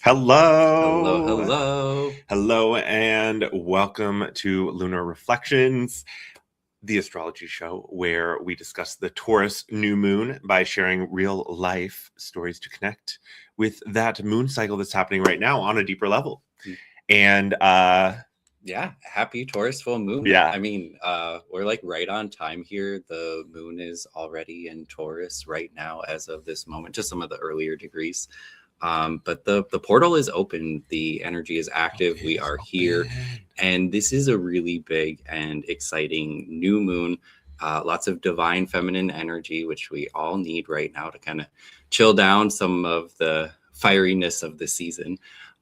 Hello. Hello. Hello, and welcome to Lunar Reflections, the astrology show where we discuss the Taurus new moon by sharing real life stories to connect with that moon cycle that's happening right now on a deeper level. And Yeah, happy Taurus full moon. Yeah. I mean, we're like right on time here. The moon is already in Taurus right now as of this moment, just some of the earlier degrees. But the portal is open. The energy is active. We are here. And this is a really big and exciting new moon. Lots of divine feminine energy, which we all need right now to kind of chill down some of the fieriness of the season.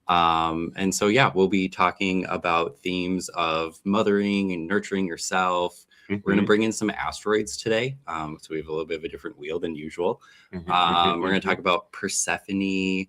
And so, yeah, we'll be talking about themes of mothering and nurturing yourself. We're going to bring in some asteroids today. So we have a little bit of a different wheel than usual. We're going to talk about Persephone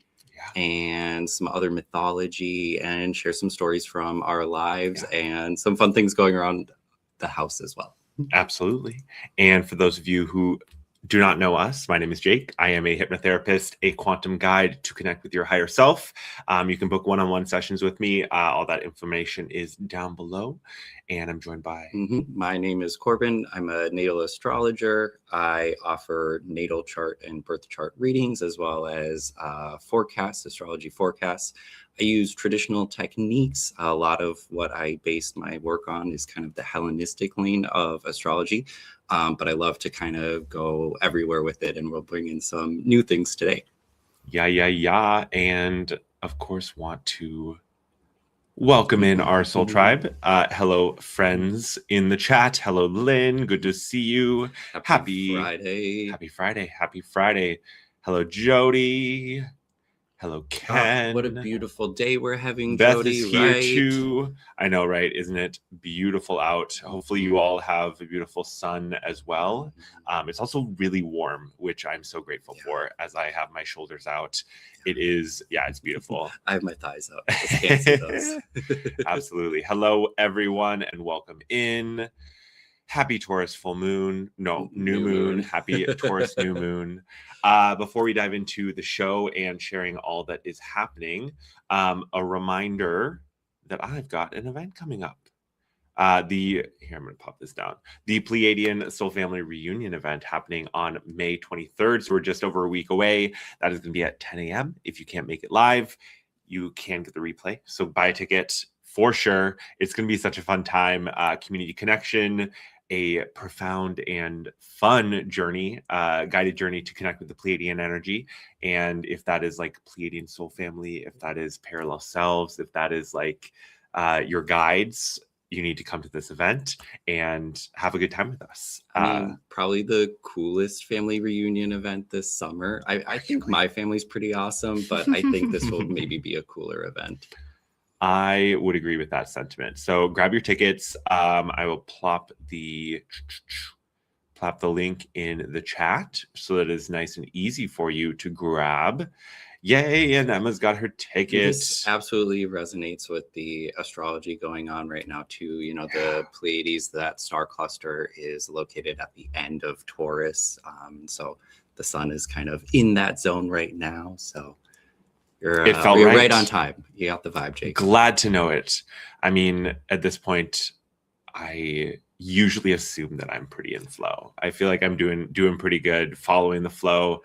and some other mythology and share some stories from our lives and some fun things going around the house as well. Absolutely. And for those of you who do not know us, my name is Jake. I am a hypnotherapist, a quantum guide to connect with your higher self. You can book one-on-one sessions with me. All that information is down below. And I'm joined by... My name is Corbin. I'm a natal astrologer. I offer natal chart and birth chart readings as well as forecasts, astrology forecasts. I use traditional techniques. A lot of what I based my work on is kind of the Hellenistic lane of astrology. But I love to kind of go everywhere with it, and we'll bring in some new things today. Yeah. And of course, want to welcome in our soul tribe. Hello, friends in the chat. Hello, Lynn. Good to see you. Happy Friday. Happy Friday. Hello, Jody. Hello, Ken. Oh, what a beautiful day we're having, Beth Jody. is here too. I know, right? Isn't it beautiful out? Hopefully you all have a beautiful sun as well. It's also really warm, which I'm so grateful for as I have my shoulders out. It is, it's beautiful. I have my thighs out. I just can't see those. Absolutely. Hello, everyone, and welcome in. Happy Taurus full moon. No, new moon. Happy Taurus new moon. Before we dive into the show and sharing all that is happening, a reminder that I've got an event coming up. I'm going to pop this down. The Pleiadian Soul Family Reunion event happening on May 23rd. So we're just over a week away. That is going to be at 10 a.m. If you can't make it live, you can get the replay. So buy a ticket for sure. It's going to be such a fun time. Community connection, a profound and fun journey, guided journey to connect with the Pleiadian energy. And if that is like Pleiadian soul family, if that is parallel selves, if that is like your guides, you need to come to this event and have a good time with us. I mean, probably the coolest family reunion event this summer. I think my family's pretty awesome, but I think this will maybe be a cooler event. I would agree with that sentiment. So grab your tickets. I will plop the link in the chat so that it's nice and easy for you to grab. Yay, and Emma's got her ticket. This absolutely resonates with the astrology going on right now too. You know, the Pleiades, that star cluster is located at the end of Taurus. So the sun is kind of in that zone right now. So you're right on time. You got the vibe, Jake. Glad to know it. I mean, at this point, I usually assume that I'm pretty in flow. I feel like I'm doing pretty good, following the flow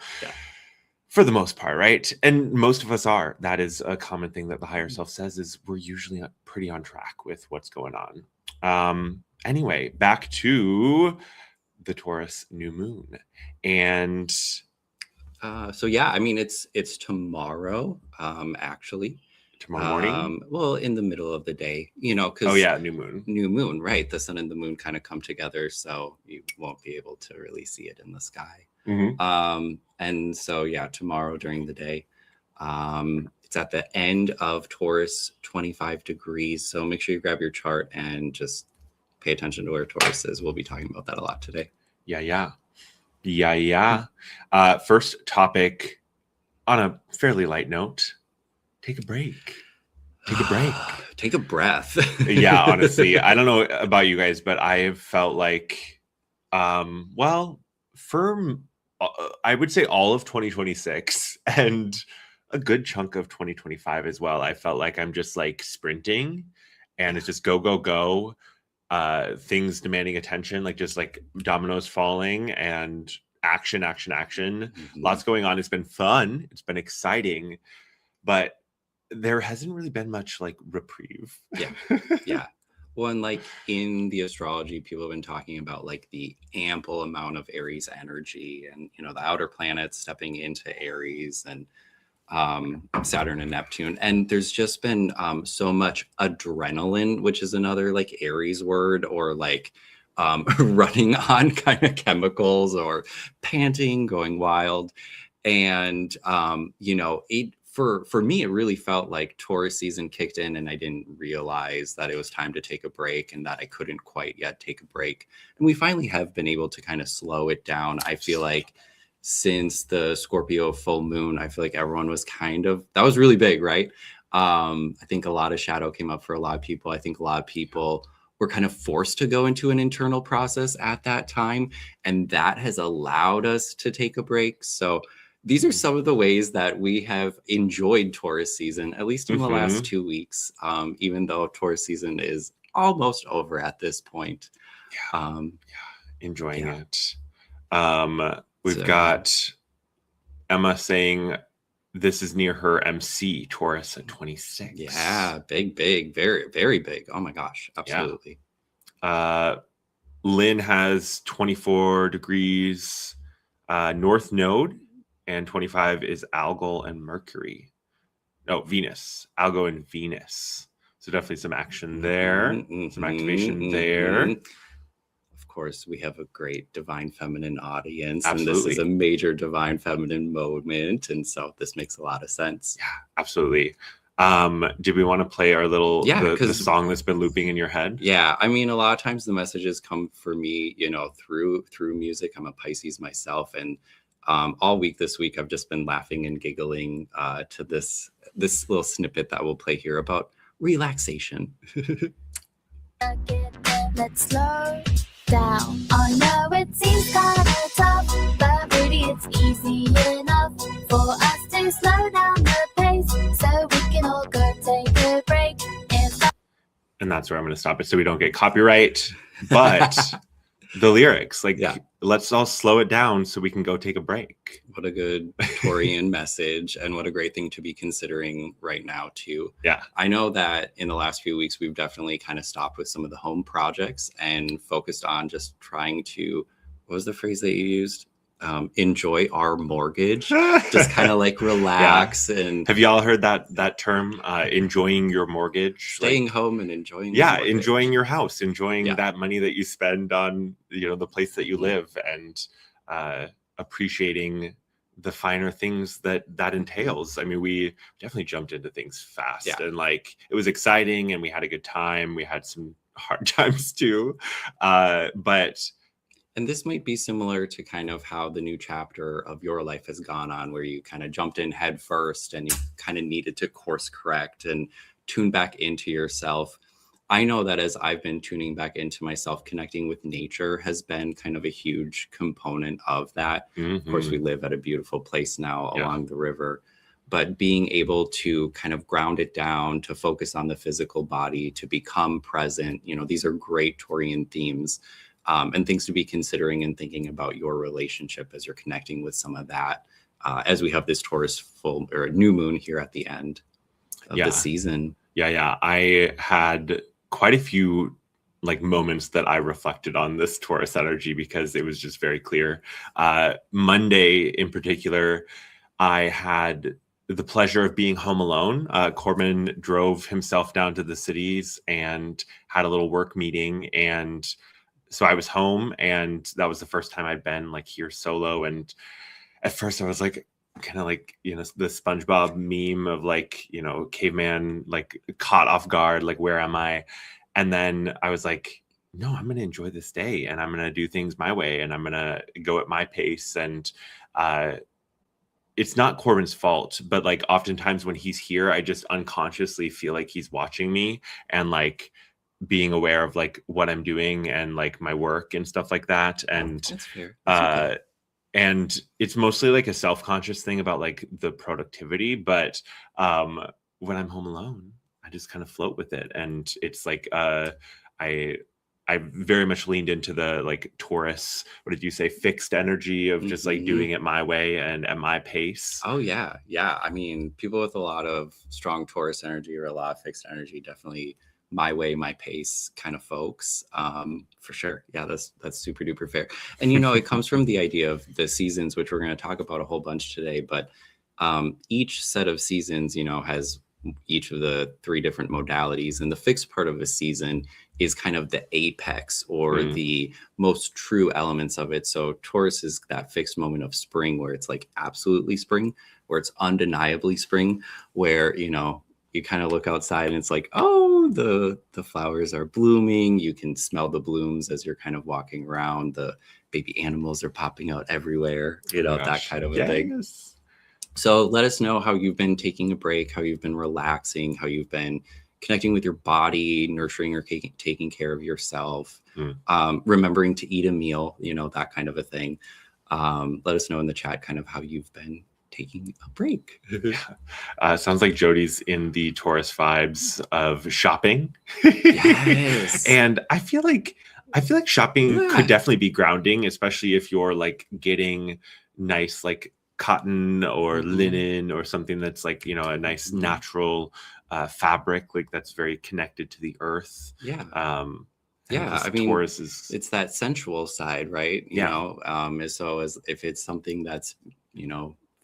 for the most part, right? And most of us are. That is a common thing that the higher self says, is we're usually pretty on track with what's going on. Anyway, back to the Taurus new moon. And so yeah, I mean, it's tomorrow, actually. Tomorrow morning? Well, in the middle of the day, you know, because new moon, right? The sun and the moon kind of come together, so you won't be able to really see it in the sky. And so yeah, tomorrow during the day, it's at the end of Taurus, 25 degrees. So make sure you grab your chart and just pay attention to where Taurus is. We'll be talking about that a lot today. Yeah. First topic, on a fairly light note, take a break. Take a breath. Yeah, honestly, I don't know about you guys, but I have felt like, I would say all of 2026 and a good chunk of 2025 as well. I felt like I'm just like sprinting and it's just go, go, go. Things demanding attention, like just like dominoes falling and action, action, action. Lots going on. It's been fun. It's been exciting, but there hasn't really been much like reprieve. Yeah. Well, and like in the astrology, people have been talking about like the ample amount of Aries energy and, you know, the outer planets stepping into Aries and Saturn and Neptune. And there's just been so much adrenaline, which is another like Aries word, or like running on kind of chemicals or panting, going wild. And, you know, for me, it really felt like Taurus season kicked in and I didn't realize that it was time to take a break and that I couldn't quite yet take a break. And we finally have been able to kind of slow it down. I feel like since the Scorpio full moon, I feel like everyone was that was really big, right? I think a lot of shadow came up for a lot of people. I think a lot of people were kind of forced to go into an internal process at that time. And that has allowed us to take a break. So these are some of the ways that we have enjoyed Taurus season, at least in the last 2 weeks, even though Taurus season is almost over at this point. Enjoying it. We've got Emma saying this is near her MC, Taurus at 26. Yeah, big, very, very big. Oh my gosh, absolutely. Lynn has 24 degrees North Node, and 25 is Algol and Mercury. No, Venus. Algo and Venus. So definitely some action there, some activation there. Of course, we have a great divine feminine audience. Absolutely. And this is a major divine feminine moment. And so this makes a lot of sense. Yeah, absolutely. Did we want to play our little the song that's been looping in your head? Yeah, I mean, a lot of times the messages come for me, you know, through music. I'm a Pisces myself, and all week this week I've just been laughing and giggling to this little snippet that we'll play here about relaxation. Let's slow down. I know it seems kind of tough, but really it's easy enough for us to slow down the pace so we can all go take a break. And that's where I'm going to stop it so we don't get copyright. But the lyrics, like, let's all slow it down so we can go take a break. What a good Taurian message, and what a great thing to be considering right now too. Yeah, I know that in the last few weeks we've definitely kind of stopped with some of the home projects and focused on just trying to, what was the phrase that you used? Enjoy our mortgage. Just kind of like relax. And have y'all heard that term, enjoying your mortgage? Staying home and enjoying enjoying your house, enjoying that money that you spend on, you know, the place that you live, and appreciating the finer things that entails. I mean, we definitely jumped into things fast, and like it was exciting and we had a good time. We had some hard times too, but and this might be similar to kind of how the new chapter of your life has gone on, where you kind of jumped in head first and you kind of needed to course correct and tune back into yourself. I know that as I've been tuning back into myself, connecting with nature has been kind of a huge component of that. Of course, we live at a beautiful place now along the river, but being able to kind of ground it down, to focus on the physical body, to become present, you know, these are great Taurian themes. And things to be considering and thinking about your relationship as you're connecting with some of that, as we have this Taurus full or new moon here at the end of the season. I had quite a few like moments that I reflected on this Taurus energy because it was just very clear. Monday in particular, I had the pleasure of being home alone. Corbin drove himself down to the cities and had a little work meeting, and so I was home, and that was the first time I'd been like here solo. And at first I was like, kind of like, you know, the SpongeBob meme of like, you know, caveman, like caught off guard, like, where am I? And then I was like, no, I'm going to enjoy this day, and I'm going to do things my way, and I'm going to go at my pace. And it's not Corbin's fault, but like oftentimes when he's here, I just unconsciously feel like he's watching me and like being aware of like what I'm doing and like my work and stuff like that. And that's fair. That's okay. and it's mostly like a self-conscious thing about like the productivity, but when I'm home alone, I just kind of float with it. And it's like I very much leaned into the like Taurus, what did you say, fixed energy of just like doing it my way and at my pace. Oh yeah. Yeah. I mean, people with a lot of strong Taurus energy or a lot of fixed energy, definitely my way, my pace kind of folks. For sure. Yeah, that's super duper fair. And it comes from the idea of the seasons, which we're going to talk about a whole bunch today, but each set of seasons, has each of the 3 different modalities, and the fixed part of a season is kind of the apex or the most true elements of it. So Taurus is that fixed moment of spring where it's like absolutely spring, where it's undeniably spring, where you kind of look outside and it's like, oh, the flowers are blooming, you can smell the blooms as you're kind of walking around, the baby animals are popping out everywhere, that kind of a thing. So let us know how you've been taking a break, how you've been relaxing, how you've been connecting with your body, nurturing or taking care of yourself, remembering to eat a meal, that kind of a thing. Let us know in the chat kind of how you've been taking a break. Sounds like Jody's in the Taurus vibes of shopping. Yes. And I feel like shopping could definitely be grounding, especially if you're like getting nice like cotton or linen or something that's like a nice natural fabric, like that's very connected to the earth. I mean, Taurus is, it's that sensual side, right? So as if it's something that's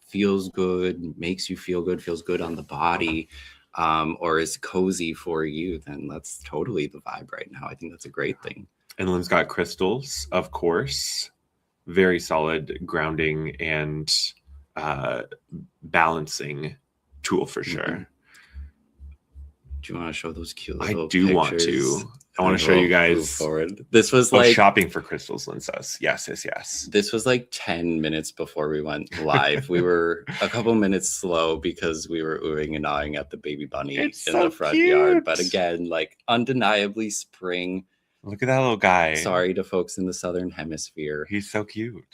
feels good, makes you feel good, feels good on the body, or is cozy for you, then that's totally the vibe right now. I think that's a great thing. And Lynn's got crystals, of course, very solid grounding and balancing tool for sure. Do you want to show those cute little pictures? Want to. I want to show you guys. Forward. This was like shopping for crystals, Lynn says. Yes. This was like 10 minutes before we went live. We were a couple minutes slow because we were oohing and ahhing at the baby bunny in the front yard. But again, like undeniably spring. Look at that little guy. Sorry to folks in the Southern Hemisphere. He's so cute.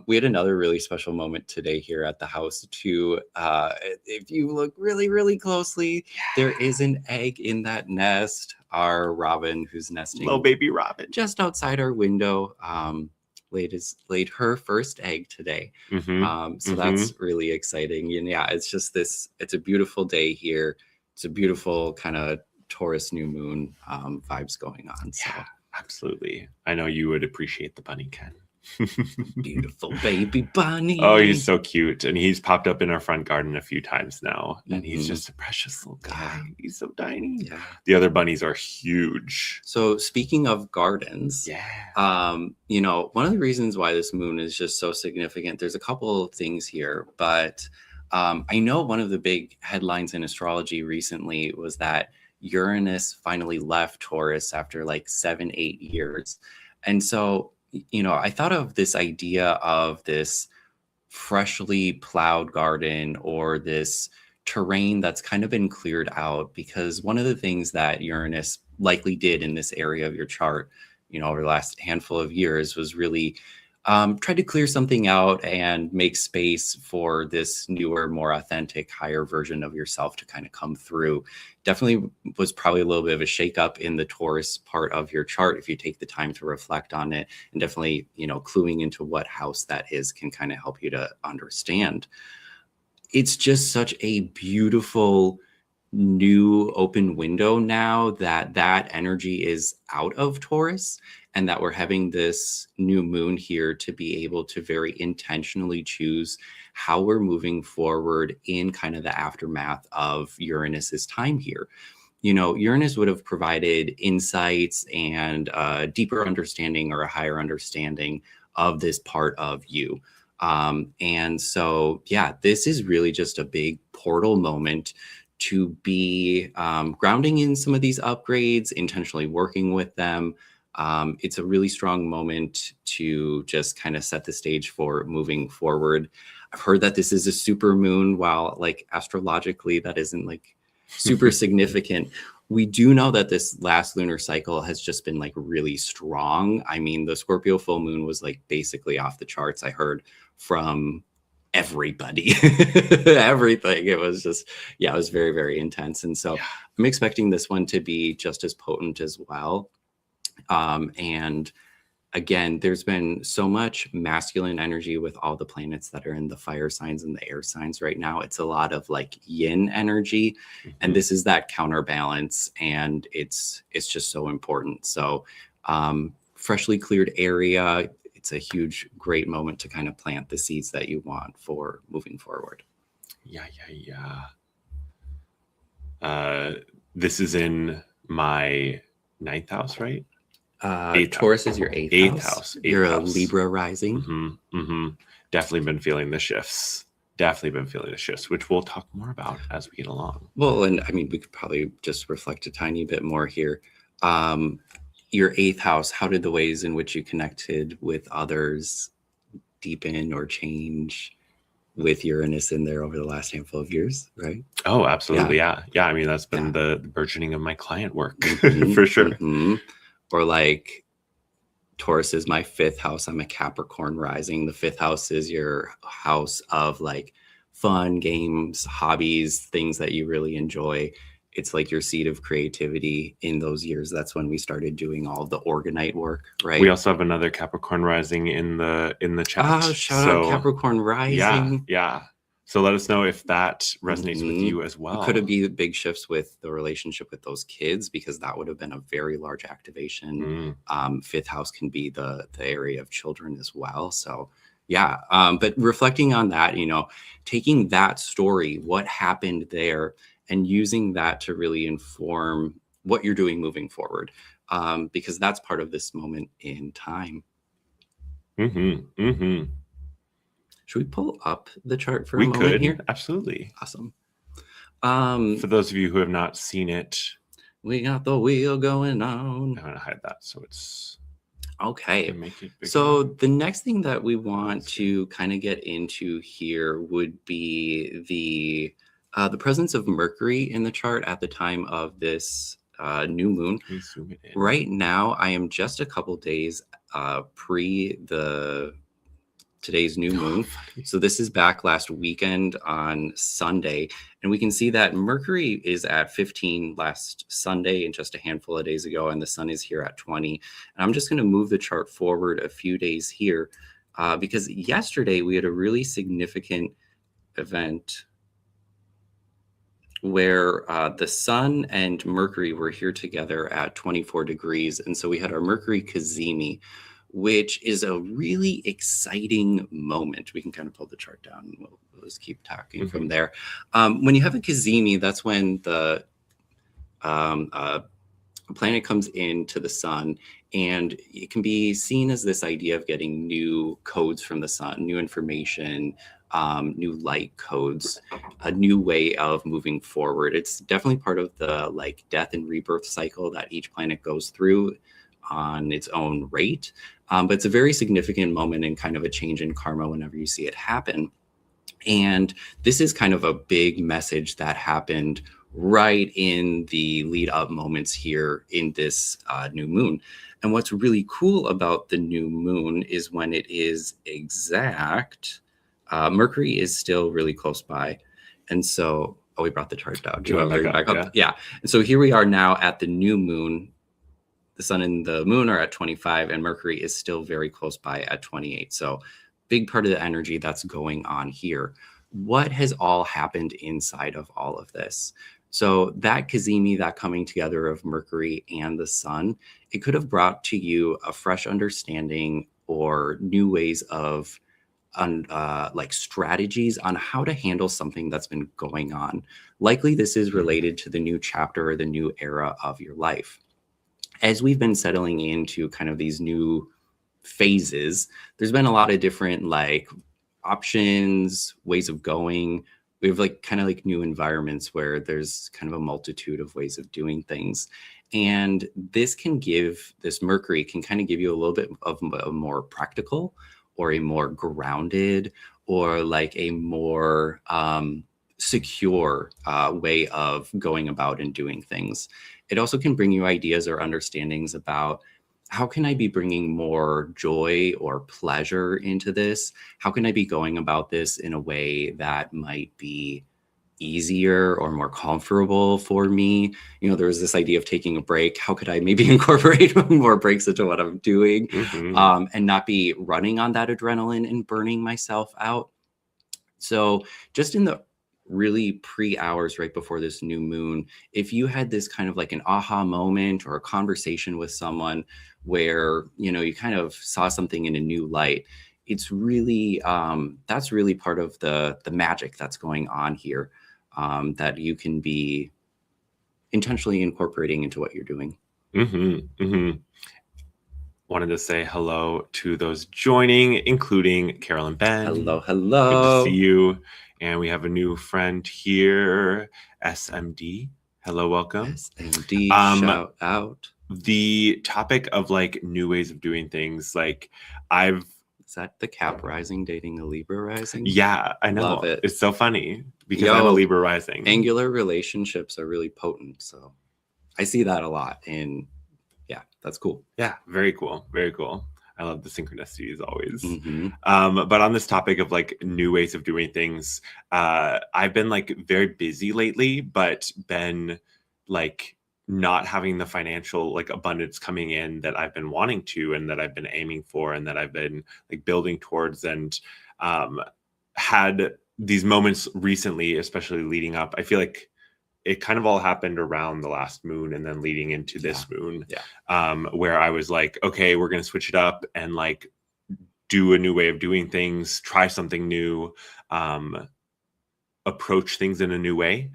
We had another really special moment today here at the house too. If you look really, really closely, there is an egg in that nest. Our robin, who's nesting, little baby robin, just outside our window, laid her first egg today. So that's really exciting. And yeah, it's just it's a beautiful day here. It's a beautiful kind of Taurus new moon vibes going on. So. Yeah. Absolutely. I know you would appreciate the bunny, Ken. Beautiful baby bunny. Oh, he's so cute. And he's popped up in our front garden a few times now. And he's just a precious little guy. Yeah. He's so tiny. Yeah. The other bunnies are huge. So speaking of gardens, one of the reasons why this moon is just so significant, there's a couple of things here, but I know one of the big headlines in astrology recently was that Uranus finally left Taurus after like 7-8 years. And so, I thought of this idea of this freshly plowed garden or this terrain that's kind of been cleared out, because one of the things that Uranus likely did in this area of your chart, over the last handful of years was really try to clear something out and make space for this newer, more authentic, higher version of yourself to kind of come through. Definitely was probably a little bit of a shakeup in the Taurus part of your chart if you take the time to reflect on it, and definitely, cluing into what house that is can kind of help you to understand. It's just such a beautiful new open window now that energy is out of Taurus, and that we're having this new moon here to be able to very intentionally choose how we're moving forward in kind of the aftermath of Uranus's time here. Uranus would have provided insights and a deeper understanding or a higher understanding of this part of you. And so, this is really just a big portal moment to be grounding in some of these upgrades, intentionally working with them. It's a really strong moment to just kind of set the stage for moving forward. I've heard that this is a super moon, while like astrologically that isn't like super significant. We do know that this last lunar cycle has just been like really strong. I mean, the Scorpio full moon was like basically off the charts. I heard from everybody. Everything. It was just, yeah, it was very, very intense. And so I'm expecting this one to be just as potent as well. And again, there's been so much masculine energy with all the planets that are in the fire signs and the air signs right now. It's a lot of like yin energy, and this is that counterbalance, and it's just so important. So freshly cleared area, it's a huge, great moment to kind of plant the seeds that you want for moving forward. Yeah. This is in my 9th house, right? Taurus is your eighth house. You're a Libra rising. Definitely been feeling the shifts. Which we'll talk more about as we get along. Well, and I mean, we could probably just reflect a tiny bit more here. Your 8th house, how did the ways in which you connected with others deepen or change with Uranus in there over the last handful of years, right? Oh, absolutely. Yeah. I mean, that's been the burgeoning of my client work for sure. Or like Taurus is my 5th house. I'm a Capricorn rising. The 5th house is your house of like fun, games, hobbies, things that you really enjoy. It's like your seed of creativity in those years. That's when we started doing all the orgonite work, right? We also have another Capricorn rising in the chat. Shout out Capricorn rising. Yeah. So let us know if that resonates with you as well. Could it be big shifts with the relationship with those kids? Because that would have been a very large activation. 5th house can be the area of children as well. So yeah. But reflecting on that, you know, taking that story, what happened there, and using that to really inform what you're doing moving forward. Because that's part of this moment in time. Should we pull up the chart for a moment here? Absolutely. Awesome. For those of you who have not seen it, we got the wheel going on. I'm going to hide that so it's okay. Make it bigger. So the next thing that we want to kind of get into here would be the presence of Mercury in the chart at the time of this new moon. Can we zoom it in? Right now, I am just a couple days pre today's new moon. So this is back last weekend on Sunday. And we can see that Mercury is at 15 last Sunday and just a handful of days ago. And the sun is here at 20. And I'm just going to move the chart forward a few days here because yesterday we had a really significant event where the sun and Mercury were here together at 24 degrees. And so we had our Mercury Cazimi, which is a really exciting moment. We can kind of pull the chart down and we'll just keep talking from there. When you have a Cazimi, that's when the planet comes into the sun, and it can be seen as this idea of getting new codes from the sun, new information, new light codes, a new way of moving forward. It's definitely part of the like death and rebirth cycle that each planet goes through on its own rate. But it's a very significant moment and kind of a change in karma whenever you see it happen. And this is kind of a big message that happened right in the lead up moments here in this new moon. And what's really cool about the new moon is when it is exact, Mercury is still really close by. And so, we brought the chart down. Do you want to bring it back up? Yeah. And so here we are now at the new moon. The sun and the moon are at 25 and Mercury is still very close by at 28. So big part of the energy that's going on here. What has all happened inside of all of this? So that Cazimi, that coming together of Mercury and the sun, it could have brought to you a fresh understanding or new ways of like strategies on how to handle something that's been going on. Likely this is related to the new chapter or the new era of your life. As we've been settling into kind of these new phases, there's been a lot of different like options, ways of going. We have like kind of like new environments where there's kind of a multitude of ways of doing things. And this Mercury can kind of give you a little bit of a more practical or a more grounded or like a more secure way of going about and doing things. It also can bring you ideas or understandings about how can I be bringing more joy or pleasure into this? How can I be going about this in a way that might be easier or more comfortable for me? You know, there was this idea of taking a break. How could I maybe incorporate more breaks into what I'm doing, and not be running on that adrenaline and burning myself out? So just in the really pre-hours right before this new moon, if you had this kind of like an aha moment or a conversation with someone where, you know, you kind of saw something in a new light, it's really that's really part of the magic that's going on here, that you can be intentionally incorporating into what you're doing. Wanted to say hello to those joining, including Carol and Ben. Hello. Good to see you. And we have a new friend here, SMD. Hello, welcome. SMD, shout out. The topic of like new ways of doing things, like Is that the Cap rising dating a Libra rising? Yeah, I know. Love it. It's so funny because I'm a Libra rising. Angular relationships are really potent. So I see that a lot. And yeah, that's cool. Yeah, very cool. Very cool. I love the synchronicities always. But on this topic of like new ways of doing things, I've been like very busy lately, but been like not having the financial like abundance coming in that I've been wanting to, and that I've been aiming for, and that I've been like building towards, and had these moments recently, especially leading up. I feel like it kind of all happened around the last moon and then leading into this moon, where I was like, okay, we're going to switch it up and like do a new way of doing things, try something new, approach things in a new way,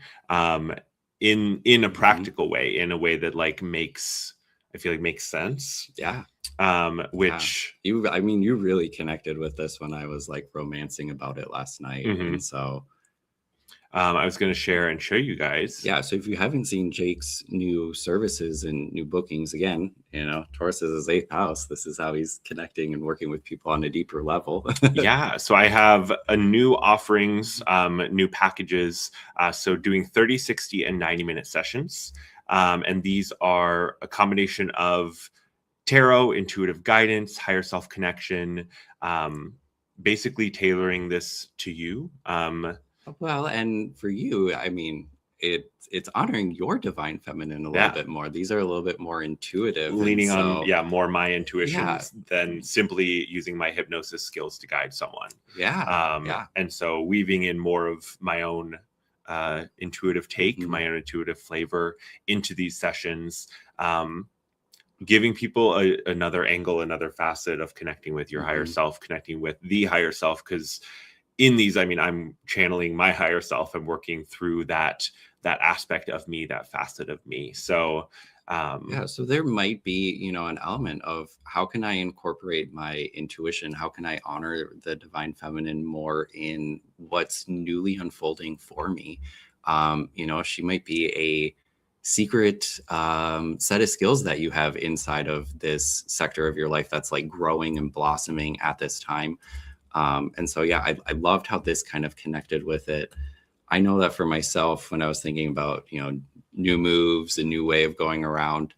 in a practical way, in a way that like makes sense. Which you really connected with this when I was like romancing about it last night. And so I was going to share and show you guys. Yeah. So if you haven't seen Jake's new services and new bookings, again, you know, Taurus is his 8th house. This is how he's connecting and working with people on a deeper level. Yeah. So I have a new offerings, new packages. So doing 30, 60, and 90-minute sessions. And these are a combination of tarot, intuitive guidance, higher self connection, basically tailoring this to you. Well, and for you, I mean, it's honoring your divine feminine a little bit more. These are a little bit more intuitive, leaning on more my intuitions than simply using my hypnosis skills to guide someone. And so weaving in more of my own intuitive take, my own intuitive flavor into these sessions, giving people another angle, another facet of connecting with your higher self, connecting with the higher self, because in these, I mean, I'm channeling my higher self and working through that aspect of me, that facet of me. So, so there might be, you know, an element of how can I incorporate my intuition? How can I honor the divine feminine more in what's newly unfolding for me? You know, she might be a secret set of skills that you have inside of this sector of your life that's like growing and blossoming at this time. And so, I loved how this kind of connected with it. I know that for myself, when I was thinking about, you know, new moves, a new way of going around,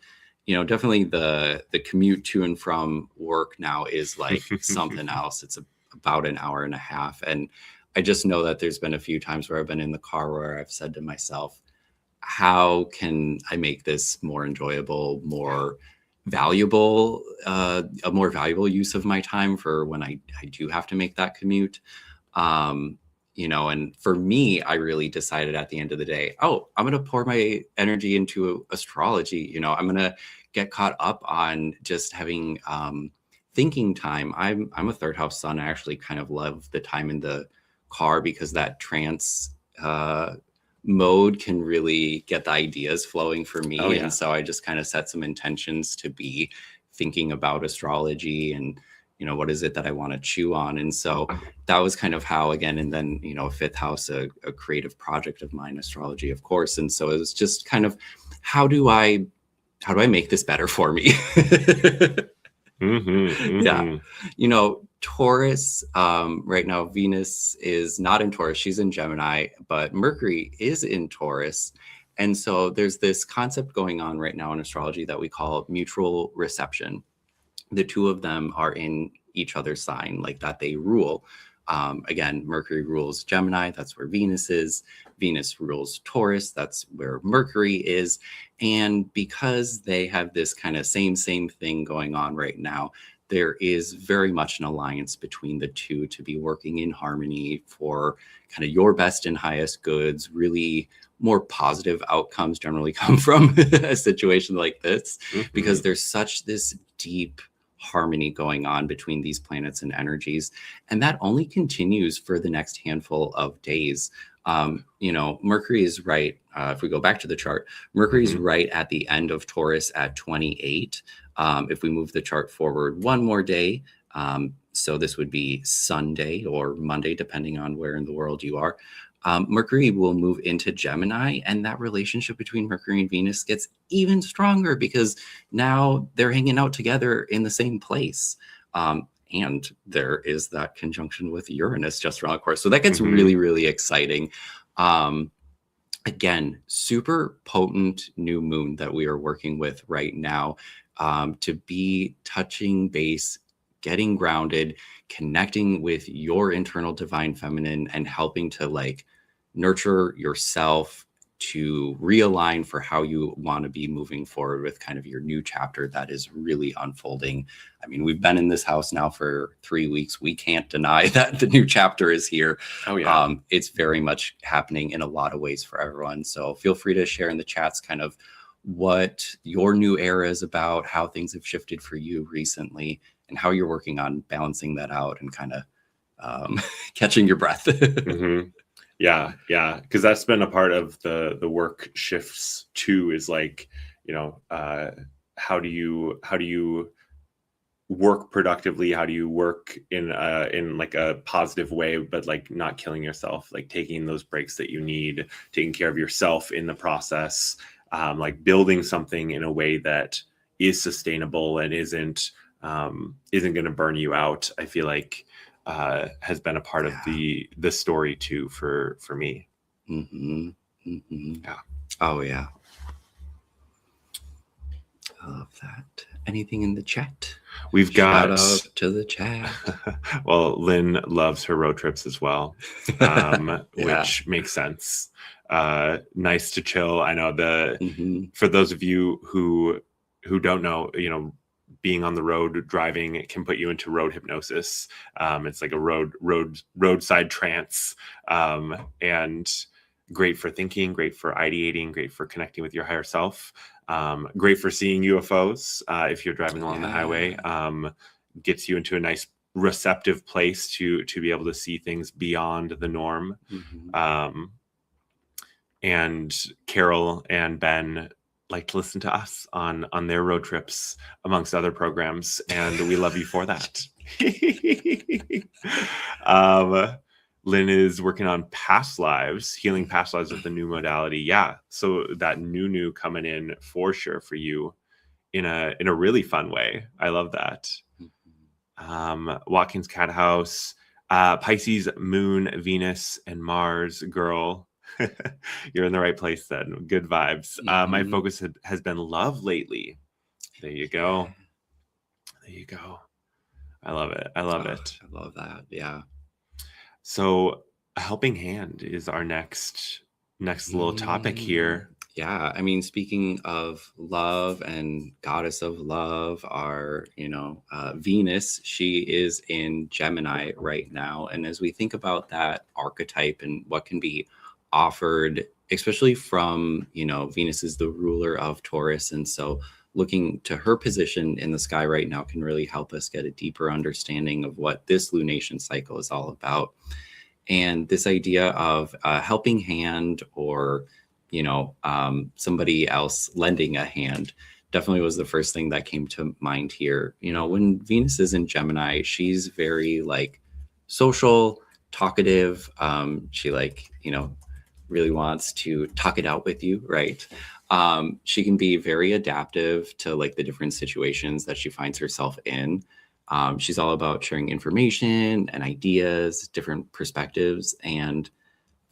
you know, definitely the commute to and from work now is like something else. It's about an hour and a half. And I just know that there's been a few times where I've been in the car where I've said to myself, how can I make this more enjoyable, more valuable, a more valuable use of my time for when I do have to make that commute. You know, and for me, I really decided at the end of the day, I'm going to pour my energy into astrology. You know, I'm going to get caught up on just having thinking time. I'm a 3rd house sun. I actually kind of love the time in the car because that trance mode can really get the ideas flowing for me. And so I just kind of set some intentions to be thinking about astrology and, you know, what is it that I want to chew on? And so that was kind of how, again, and then, you know, 5th house, a creative project of mine, astrology, of course. And so it was just kind of, how do I make this better for me? Yeah. You know, Taurus, right now, Venus is not in Taurus. She's in Gemini, but Mercury is in Taurus. And so there's this concept going on right now in astrology that we call mutual reception. the two of them are in each other's sign, like that they rule. Again, Mercury rules Gemini, that's where Venus is. Venus rules Taurus, that's where Mercury is. And because they have this kind of same thing going on right now, there is very much an alliance between the two to be working in harmony for kind of your best and highest goods. Really more positive outcomes generally come from a situation like this, because there's such this deep harmony going on between these planets and energies. And that only continues for the next handful of days. Mercury is right. If we go back to the chart, Mercury is right at the end of Taurus at 28. If we move the chart forward one more day, so this would be Sunday or Monday, depending on where in the world you are, Mercury will move into Gemini, and that relationship between Mercury and Venus gets even stronger because now they're hanging out together in the same place. And there is that conjunction with Uranus just around the corner. So that gets really, really exciting. Again, super potent new moon that we are working with right now, to be touching base, getting grounded, connecting with your internal divine feminine, and helping to like nurture yourself to realign for how you want to be moving forward with kind of your new chapter that is really unfolding. I mean, we've been in this house now for 3 weeks. We can't deny that the new chapter is here. Oh yeah. It's very much happening in a lot of ways for everyone. So feel free to share in the chats kind of what your new era is about, how things have shifted for you recently, and how you're working on balancing that out and kind of catching your breath. Yeah, because that's been a part of the work shifts too, is like, how do you work productively? How do you work in like a positive way, but like not killing yourself, like taking those breaks that you need, taking care of yourself in the process, like building something in a way that is sustainable and isn't going to burn you out. I feel like has been a part of the story too for me. Yeah. Oh yeah. I love that. Anything in the chat? We've got shout out to the chat. Well, Lynn loves her road trips as well, which makes sense. Nice to chill. I know for those of you who don't know, being on the road driving, it can put you into road hypnosis. It's like a roadside trance, and great for thinking, great for ideating, great for connecting with your higher self, great for seeing UFOs if you're driving along the highway. Gets you into a nice receptive place to be able to see things beyond the norm. And Carol and Ben like to listen to us on their road trips amongst other programs, and we love you for that. Lynn is working on past lives, healing past lives with the new modality. Yeah, so that new coming in for sure for you in a really fun way. I love that. Watkins Cat House, Pisces, Moon, Venus, and Mars. Girl, you're in the right place then. Good vibes. My focus has been love lately. There you go. I love it. I love that. Yeah. So a helping hand is our next little topic here. Yeah. I mean, speaking of love and goddess of love, our, Venus, she is in Gemini right now. And as we think about that archetype and what can be offered, especially from, Venus is the ruler of Taurus. And so looking to her position in the sky right now can really help us get a deeper understanding of what this lunation cycle is all about. And this idea of a helping hand or, somebody else lending a hand definitely was the first thing that came to mind here. When Venus is in Gemini, she's very like social, talkative. She really wants to talk it out with you, right? She can be very adaptive to like the different situations that she finds herself in. She's all about sharing information and ideas, different perspectives. And,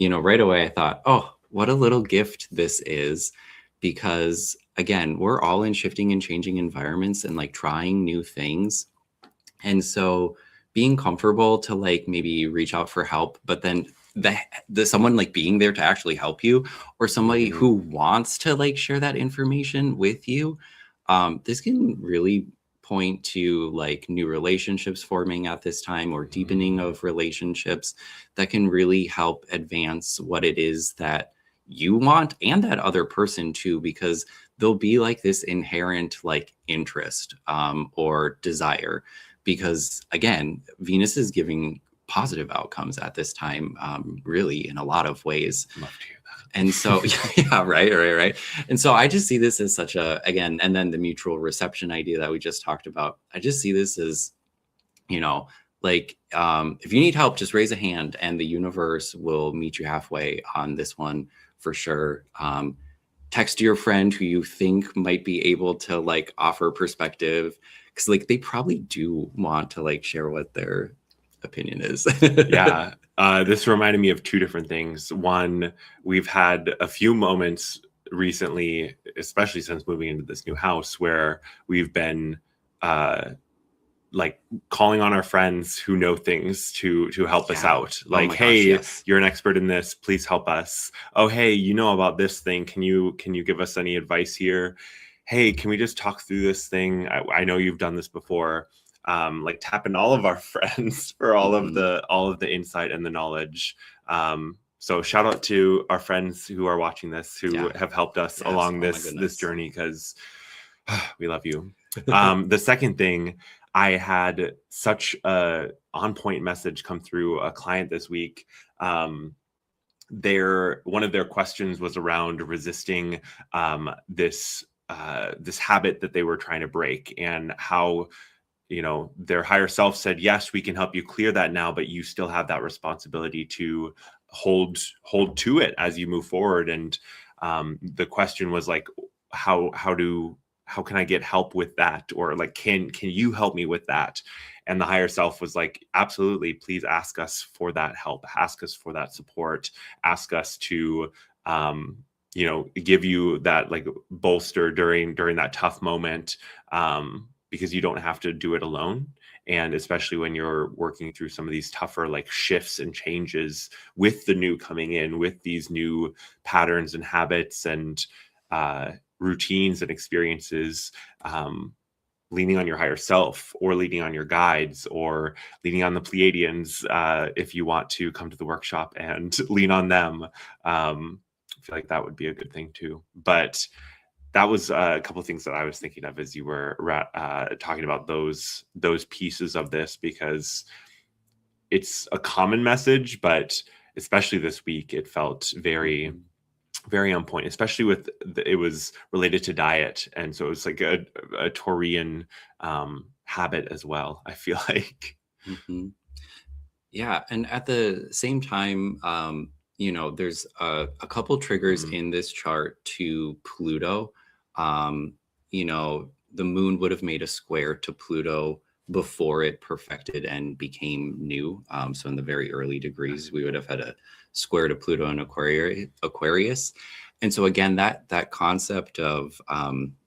right away I thought, oh, what a little gift this is, because again, we're all in shifting and changing environments and like trying new things. And so being comfortable to like maybe reach out for help, but then the someone like being there to actually help you, or somebody who wants to like share that information with you, this can really point to like new relationships forming at this time, or deepening of relationships that can really help advance what it is that you want, and that other person too, because there'll be like this inherent like interest or desire, because again, Venus is giving positive outcomes at this time, really in a lot of ways. Love to hear that. And so, yeah, right. And so I just see this as such a, again, and then the mutual reception idea that we just talked about, I just see this as, you know, like, if you need help, just raise a hand and the universe will meet you halfway on this one for sure. Text your friend who you think might be able to like offer perspective, because like they probably do want to like share what their opinion is. Yeah. This reminded me of two different things. One, we've had a few moments recently, especially since moving into this new house, where we've been like calling on our friends who know things to help us out. Like, hey, yes. You're an expert in this, please help us. Oh, hey, you know about this thing. Can you give us any advice here? Hey, can we just talk through this thing? I know you've done this before. Like tapping all of our friends for all of the insight and the knowledge. So shout out to our friends who are watching this, who have helped us along this journey, because we love you. The second thing, I had such a on-point message come through a client this week. One of their questions was around resisting this habit that they were trying to break, and how, you know, their higher self said, yes, we can help you clear that now, but you still have that responsibility to hold to it as you move forward. And the question was like, how can I get help with that? Or like, can you help me with that? And the higher self was like, absolutely, please ask us for that help, ask us for that support, ask us to you know, give you that like bolster during that tough moment, because you don't have to do it alone. And especially when you're working through some of these tougher like shifts and changes with the new coming in, with these new patterns and habits and routines and experiences, leaning on your higher self, or leaning on your guides, or leaning on the Pleiadians, if you want to come to the workshop and lean on them. I feel like that would be a good thing too. But that was a couple of things that I was thinking of as you were talking about those pieces of this, because it's a common message, but especially this week, it felt very, very on point, especially with it was related to diet. And so it was like a Taurian habit as well, I feel like. Mm-hmm. Yeah. And at the same time, you know, there's a couple triggers in this chart to Pluto. You know, the moon would have made a square to Pluto before it perfected and became new. So in the very early degrees, we would have had a square to Pluto in Aquarius. And so again, that concept of,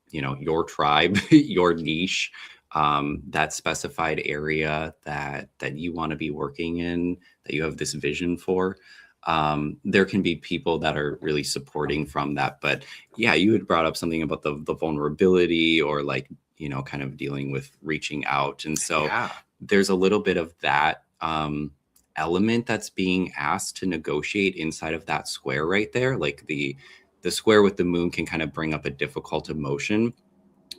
you know, your tribe, your niche, that specified area that you want to be working in, that you have this vision for. There can be people that are really supporting from that. But yeah, you had brought up something about the vulnerability, or like, you know, kind of dealing with reaching out. And so there's a little bit of that element that's being asked to negotiate inside of that square right there. Like the square with the moon can kind of bring up a difficult emotion.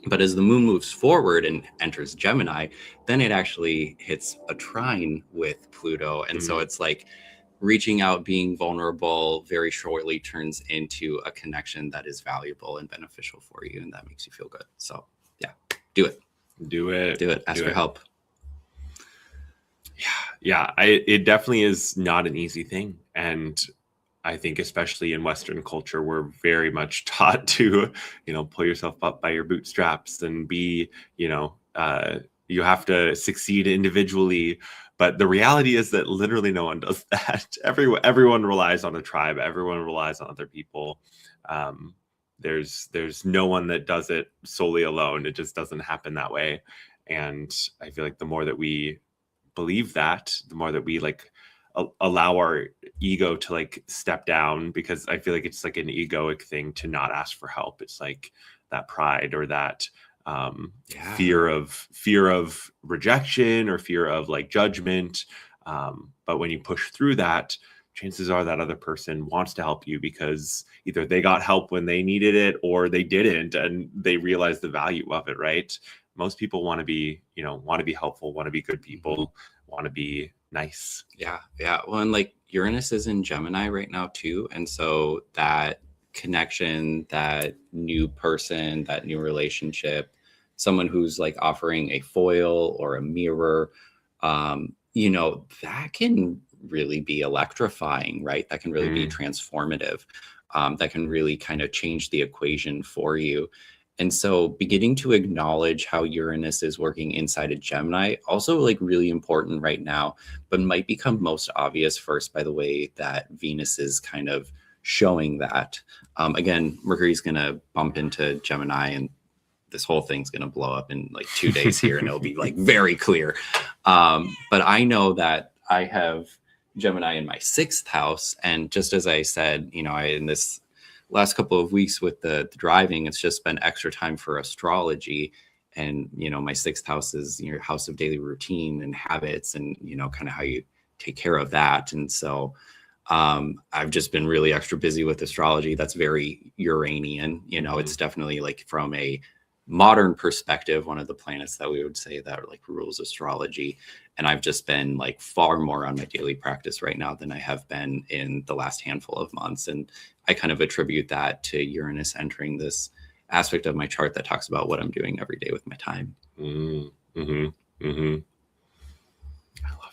But as the moon moves forward and enters Gemini, then it actually hits a trine with Pluto. And so it's like reaching out, being vulnerable, very shortly turns into a connection that is valuable and beneficial for you. And that makes you feel good. So yeah, do it. Ask for help. Yeah. It definitely is not an easy thing. And I think especially in Western culture, we're very much taught to, you know, pull yourself up by your bootstraps and be, you know, you have to succeed individually. But the reality is that literally no one does that. Everyone relies on a tribe. Everyone relies on other people. There's no one that does it solely alone. It just doesn't happen that way. And I feel like the more that we believe that, the more that we like allow our ego to like step down, because I feel like it's like an egoic thing to not ask for help. It's like that pride or that fear of rejection or fear of like judgment. But when you push through that, chances are that other person wants to help you because either they got help when they needed it or they didn't and they realize the value of it, right? Most people want to be helpful, want to be good people, want to be nice. Yeah. Well, and like Uranus is in Gemini right now too. And so that connection, that new person, that new relationship, someone who's like offering a foil or a mirror, that can really be electrifying, right? That can really be transformative. That can really kind of change the equation for you. And so beginning to acknowledge how Uranus is working inside of Gemini, also like really important right now, but might become most obvious first by the way that Venus is kind of showing that. Again, Mercury's going to bump into Gemini and this whole thing's going to blow up in like 2 days here and it'll be like very clear. But I know that I have Gemini in my 6th house. And just as I said, in this last couple of weeks with the driving, it's just been extra time for astrology. And, my 6th house is your house of daily routine and habits and, kind of how you take care of that. And so I've just been really extra busy with astrology. That's very Uranian, it's definitely like from a modern perspective, one of the planets that we would say that like rules astrology. And I've just been like far more on my daily practice right now than I have been in the last handful of months. And I kind of attribute that to Uranus entering this aspect of my chart that talks about what I'm doing every day with my time. I love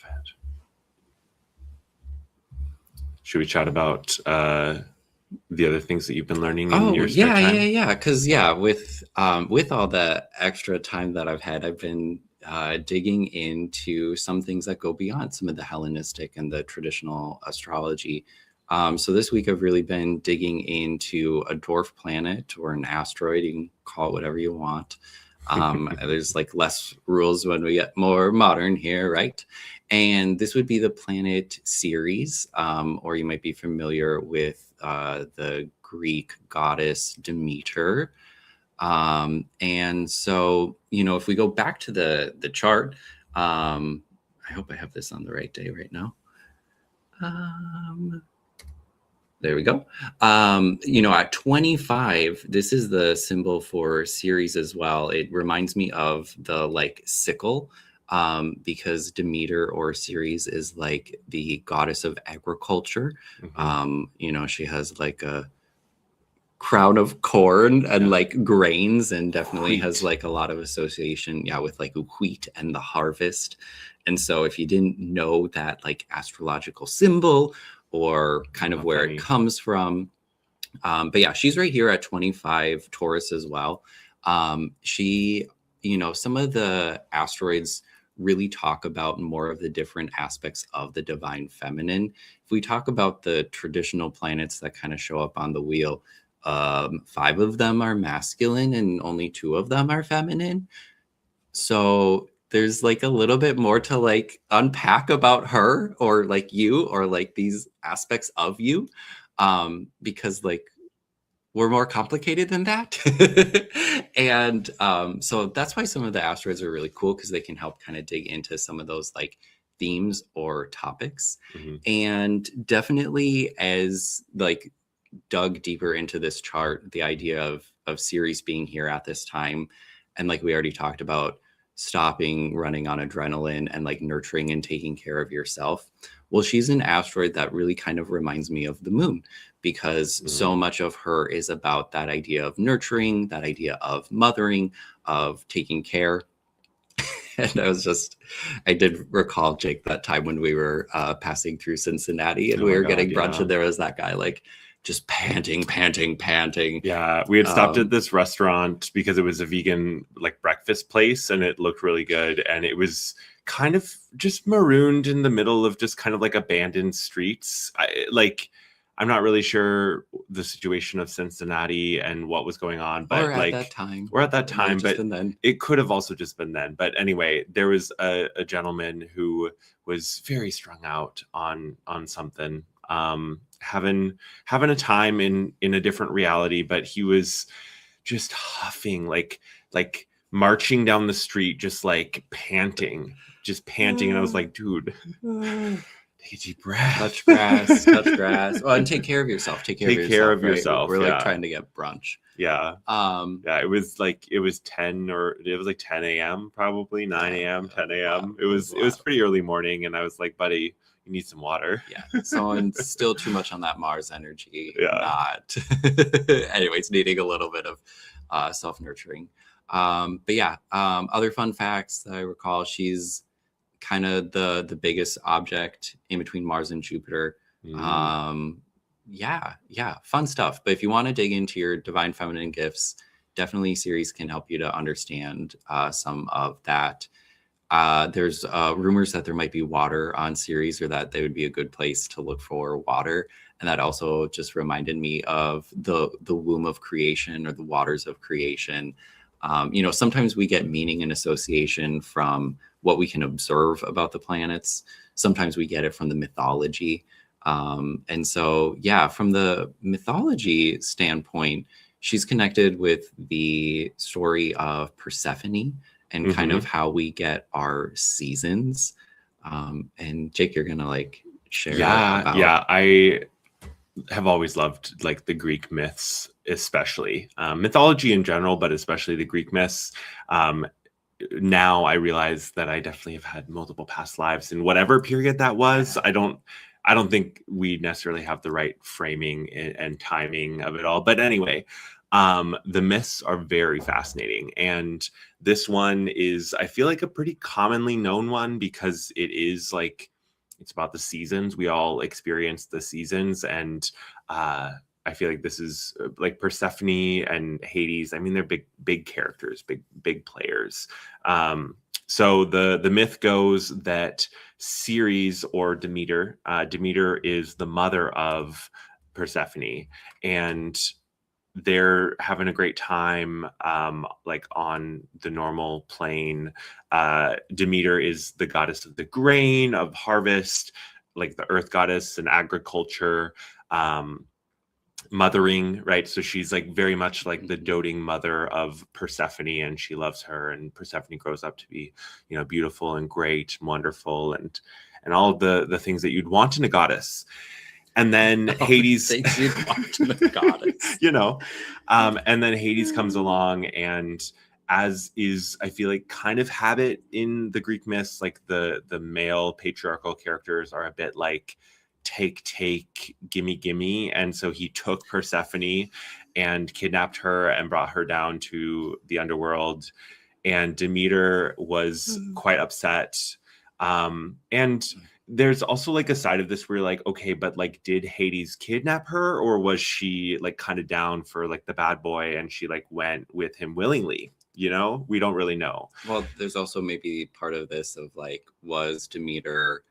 it. Should we chat about the other things that you've been learning in your spare time? Yeah. Because with all the extra time that I've had, I've been digging into some things that go beyond some of the Hellenistic and the traditional astrology. So this week I've really been digging into a dwarf planet or an asteroid. You can call it whatever you want. There's like less rules when we get more modern here, right? And this would be the planet Ceres, or you might be familiar with the Greek goddess Demeter. And so, if we go back to the chart, I hope I have this on the right day right now. There we go. At 25, this is the symbol for Ceres as well. It reminds me of the like sickle, because Demeter or Ceres is like the goddess of agriculture. She has like a crown of corn and like grains, and definitely has like a lot of association with like wheat and the harvest. And so if you didn't know that like astrological symbol or kind of where it comes from, but yeah, she's right here at 25, Taurus as well. She, some of the asteroids really talk about more of the different aspects of the divine feminine. If we talk about the traditional planets that kind of show up on the wheel, 5 of them are masculine and only 2 of them are feminine. So there's like a little bit more to like unpack about her or like you or like these aspects of you, because like we're more complicated than that. And so that's why some of the asteroids are really cool, because they can help kind of dig into some of those like themes or topics. And definitely as like dug deeper into this chart, the idea of Ceres being here at this time, and like we already talked about, stopping running on adrenaline and like nurturing and taking care of yourself. Well, she's an asteroid that really kind of reminds me of the moon, because so much of her is about that idea of nurturing, that idea of mothering, of taking care. And I did recall, Jake, that time when we were passing through Cincinnati and we were getting brunch, and there was that guy like just panting. Yeah, we had stopped at this restaurant because it was a vegan like breakfast place and it looked really good. And it was kind of just marooned in the middle of just kind of like abandoned streets. I I'm not really sure the situation of Cincinnati and what was going on, but or at like that time, or at that time, but then. it could have also just been then. But anyway, there was a gentleman who was very strung out on something, having a time in a different reality, but he was just huffing, like marching down the street, just like panting. And I was like, dude, take a deep breath. Touch grass. Well, and take care of yourself. Take care of yourself. We're like trying to get brunch. Yeah. It was like 10 a.m. probably 9 a.m. 10 a.m. It was pretty early morning, and I was like, buddy, you need some water. Yeah. So still too much on that Mars energy. Yeah. Not. Anyways, needing a little bit of self-nurturing. But yeah, other fun facts that I recall, she's kind of the biggest object in between Mars and Jupiter. Yeah, fun stuff. But if you want to dig into your divine feminine gifts, definitely Ceres can help you to understand some of that. There's rumors that there might be water on Ceres, or that they would be a good place to look for water. And that also just reminded me of the womb of creation, or the waters of creation. Sometimes we get meaning and association from what we can observe about the planets. Sometimes we get it from the mythology. And so, yeah, from the mythology standpoint, she's connected with the story of Persephone and kind of how we get our seasons. And Jake, you're gonna like share. Yeah, I have always loved like the Greek myths, especially mythology in general, but especially the Greek myths. Now I realize that I definitely have had multiple past lives in whatever period that was. I don't think we necessarily have the right framing and timing of it all. But anyway, the myths are very fascinating. And this one is, I feel like, a pretty commonly known one, because it is like, it's about the seasons. We all experience the seasons. And I feel like this is like Persephone and Hades. I mean, they're big characters, big players. So the myth goes that Ceres, or Demeter is the mother of Persephone, and they're having a great time, like on the normal plane. Demeter is the goddess of the grain, of harvest, like the earth goddess and agriculture, mothering, right? So she's like very much like the doting mother of Persephone, and she loves her, and Persephone grows up to be, beautiful and great and wonderful, and all of the things that you'd want in a goddess. And then Hades, things you'd want in a goddess. And then Hades comes along, and as is, I feel like, kind of habit in the Greek myths, like the male patriarchal characters are a bit like, take, gimme. And so he took Persephone and kidnapped her and brought her down to the underworld. And Demeter was quite upset. And there's also like a side of this where you're like, okay, but like, did Hades kidnap her, or was she like kind of down for like the bad boy and she like went with him willingly? We don't really know. Well, there's also maybe part of this of like, was Demeter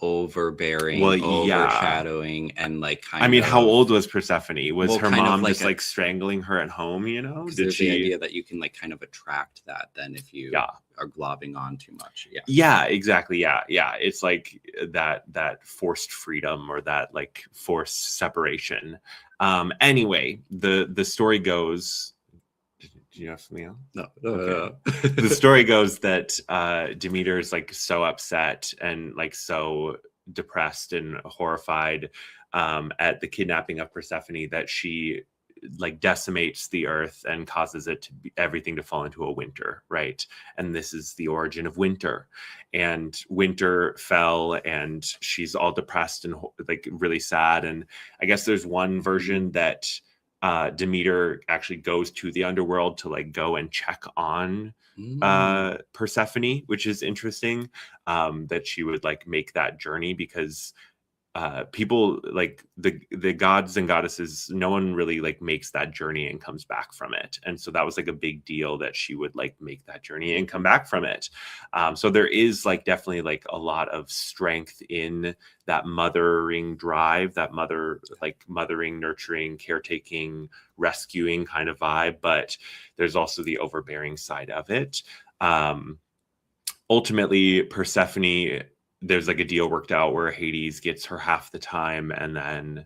overbearing, overshadowing, and like how old was Persephone? Was her mom like just like strangling her at home? Did she? The idea that you can like kind of attract that then if you are globbing on too much. Exactly. It's like that forced freedom, or that like forced separation. Anyway, the story goes. Do you have something else? No. Okay. The story goes that Demeter is like so upset and like so depressed and horrified at the kidnapping of Persephone that she like decimates the earth and causes everything to fall into a winter, right? And this is the origin of winter. And winter fell, and she's all depressed and like really sad. And I guess there's one version that Demeter actually goes to the underworld to like go and check on Persephone, which is interesting, that she would like make that journey, because people like the gods and goddesses, no one really like makes that journey and comes back from it. And so that was like a big deal that she would like make that journey and come back from it. So there is like definitely like a lot of strength in that mothering drive, that mothering, nurturing, caretaking, rescuing kind of vibe. But there's also the overbearing side of it. Ultimately, Persephone, there's like a deal worked out where Hades gets her half the time, and then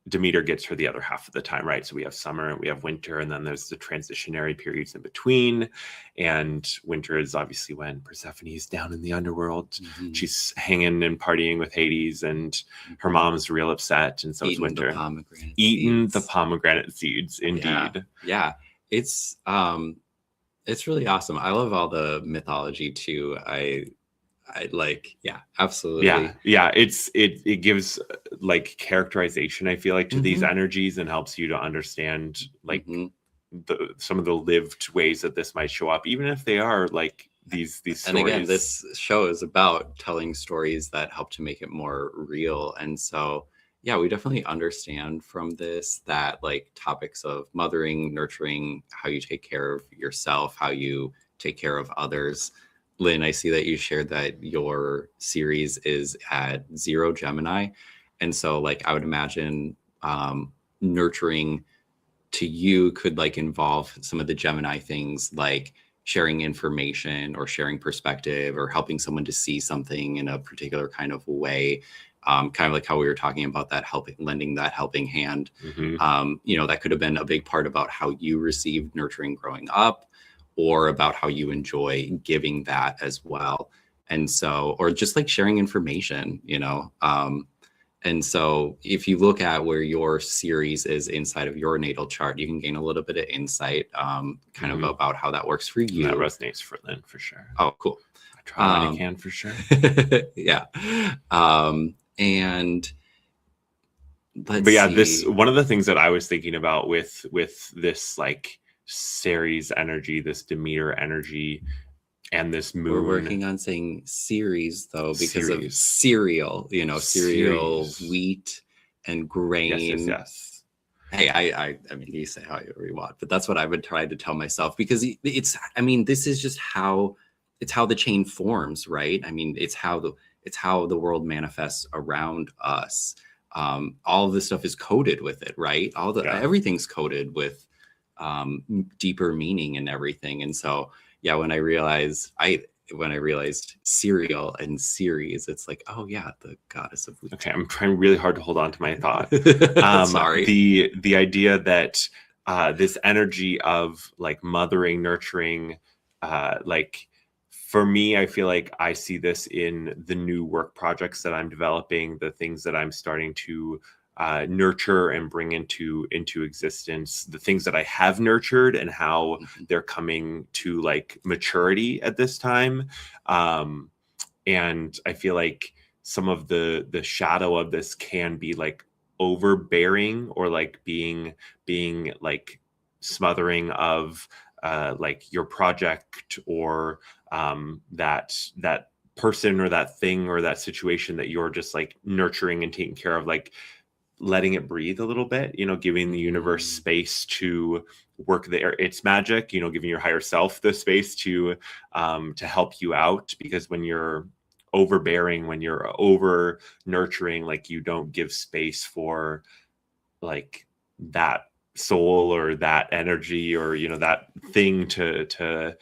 Demeter gets her the other half of the time, right? So we have summer and we have winter, and then there's the transitionary periods in between. And winter is obviously when Persephone is down in the underworld. Mm-hmm. She's hanging and partying with Hades, and her mom's real upset, and so it's winter. Eating the pomegranate seeds, indeed. Yeah. It's really awesome. I love all the mythology too. I like, yeah, absolutely. Yeah. It gives like characterization, I feel like, to these energies, and helps you to understand like some of the lived ways that this might show up, even if they are like these stories. And again, this show is about telling stories that help to make it more real. And so, yeah, we definitely understand from this that like topics of mothering, nurturing, how you take care of yourself, how you take care of others. Lynn, I see that you shared that your series is at 0 Gemini. And so like, I would imagine nurturing to you could like involve some of the Gemini things, like sharing information or sharing perspective or helping someone to see something in a particular kind of way. Kind of like how we were talking about that lending that helping hand. That could have been a big part about how you received nurturing growing up, or about how you enjoy giving that as well. And so, or just like sharing information, and so if you look at where your series is inside of your natal chart, you can gain a little bit of insight kind of about how that works for you. That resonates for Lynn for sure. Oh, cool. I try when I can for sure. Yeah. And this one of the things that I was thinking about with this like Ceres energy, this Demeter energy, and this moon. We're working on saying series though, because of cereal, cereal, wheat and grain. Yes. Hey, I mean, you say however you want, but that's what I would try to tell myself, because this is just how the chain forms, right? I mean, it's how the world manifests around us. All of this stuff is coded with it, right? Everything's coded with deeper meaning and everything. And so, yeah, when I realized cereal and series, it's like, oh yeah, the goddess of wheat. Okay, I'm trying really hard to hold on to my thought. Sorry. The idea that this energy of like mothering, nurturing, like for me, I feel like I see this in the new work projects that I'm developing, the things that I'm starting to nurture and bring into existence, the things that I have nurtured and how they're coming to like maturity at this time. And I feel like some of the shadow of this can be like overbearing, or like being like smothering of like your project, or that person or that thing or that situation that you're just like nurturing and taking care of, like letting it breathe a little bit, giving the universe space to work its magic, giving your higher self the space to help you out. Because when you're overbearing, when you're over nurturing, like you don't give space for like that soul or that energy or, that thing to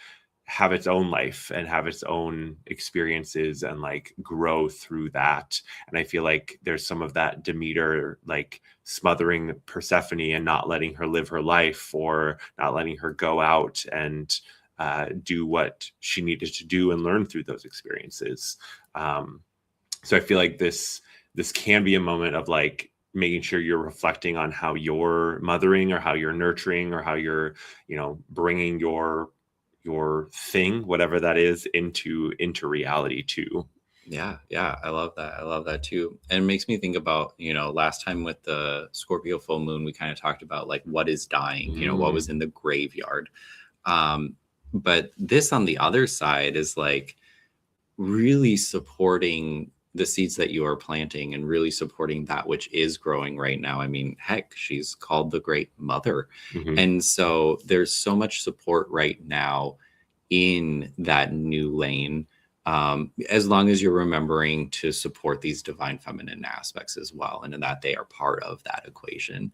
have its own life and have its own experiences and like grow through that. And I feel like there's some of that Demeter like smothering Persephone and not letting her live her life, or not letting her go out and do what she needed to do and learn through those experiences. So I feel like this can be a moment of like making sure you're reflecting on how you're mothering, or how you're nurturing, or how you're, bringing your thing, whatever that is, into reality too. Yeah. I love that too. And it makes me think about, last time with the Scorpio full moon, we kind of talked about like what is dying, what was in the graveyard. But this on the other side is like really supporting the seeds that you are planting and really supporting that which is growing right now. I mean, heck, she's called the Great Mother. Mhm. And so there's so much support right now in that new lane, as long as you're remembering to support these divine feminine aspects as well, and that they are part of that equation.